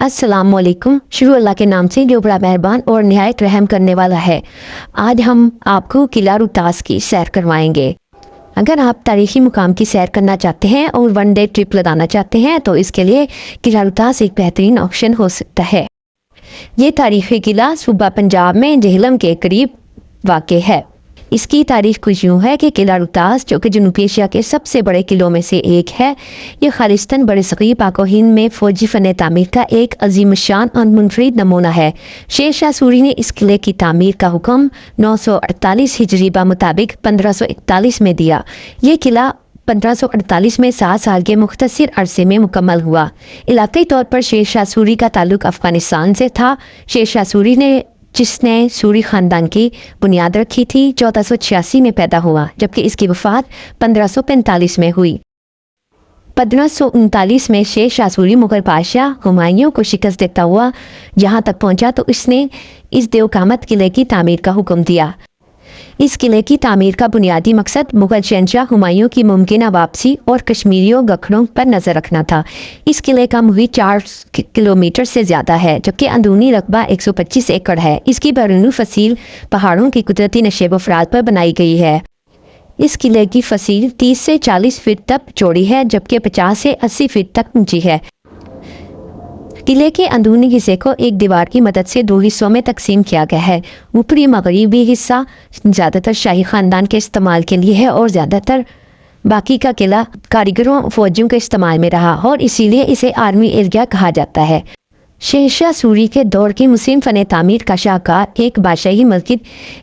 अस्सलामुअलैकुम। शुरू अल्लाह के नाम से जो बड़ा मेहरबान और निहायत रहम करने वाला है। आज हम आपको किला रोहतास की सैर करवाएंगे। अगर आप तारीखी मुकाम की सैर करना चाहते हैं और वन डे ट्रिप लगाना चाहते हैं तो इसके लिए किला रोहतास एक बेहतरीन ऑप्शन हो सकता है। ये तारीखी किला सूबा पंजाब में जेहलम के करीब वाक़ है। इसकी तारीख कुछ यूँ है कि किला रोहतास जो कि जनूबी एशिया के सबसे बड़े किलों में से एक है, ये खालिस्तान बरसग़ीर पाक व हिंद में फ़ौजी फ़न तामीर का एक अजीम शान और मुनफरिद नमूना है। शेर शाह सूरी ने इस किले की तामीर का हुक्म 948 हिजरी मुताबिक 1541 में दिया। ये किला 1548 में 7 साल के मुख्तसर अरसे में मुकम्मल हुआ। इलाक़ाई तौर पर शेर शाह सूरी का ताल्लुक़ अफ़गानिस्तान से था। शेर शाह सूरी ने जिसने सूरी ख़ानदान की बुनियाद रखी थी 1486 में पैदा हुआ, जबकि इसकी वफ़ात 1545 में हुई। 1539 में शेर शाह सूरी मुग़ल बादशाह हुमायूं को शिकस्त देता हुआ यहाँ तक पहुँचा तो इसने इस देवकामत किले की तामीर का हुक्म दिया। इस किले की तामीर का बुनियादी मकसद मुग़ल शहंशाह हुमायूं की मुमकिन वापसी और कश्मीरियों गखड़ों पर नज़र रखना था। इस किले का मुहित 4 किलोमीटर से ज़्यादा है, जबकि अंदरूनी रकबा 125 एकड़ है। इसकी बैरूनी फसील पहाड़ों की कुदरती नशेब अफराद पर बनाई गई है। इस किले की फसील 30 से 40 फीट तक चौड़ी है, जबकि 50 से 80 फीट तक ऊंची है। किले के अंदरूनी हिस्से को एक दीवार की मदद से 2 हिस्सों में तकसीम किया गया है। ऊपरी मगरबी हिस्सा ज़्यादातर शाही ख़ानदान के इस्तेमाल के लिए है और ज़्यादातर बाकी का किला कारीगरों फौजियों के इस्तेमाल में रहा और इसीलिए इसे आर्मी एरिया कहा जाता है। शेरशाह सूरी के दौर की मुस्लिम फ़न तामीर का शाहकार एक बादशाही मस्जिद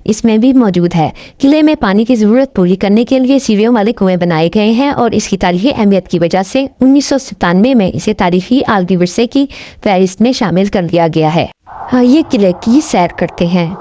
इसमें भी मौजूद है। किले में पानी की ज़रूरत पूरी करने के लिए सीढ़ियों वाले कुएँ बनाए गए हैं और इसकी तारीख़ी अहमियत की वजह से 1997 में इसे तारीख़ी आलमी विरसे की फहरिस्त में शामिल कर लिया गया है। हाँ, ये किले की सैर करते हैं।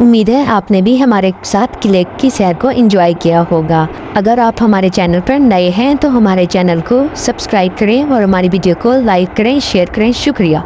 उम्मीद है आपने भी हमारे साथ किले की सैर को एंजॉय किया होगा। अगर आप हमारे चैनल पर नए हैं तो हमारे चैनल को सब्सक्राइब करें और हमारी वीडियो को लाइक करें, शेयर करें। शुक्रिया।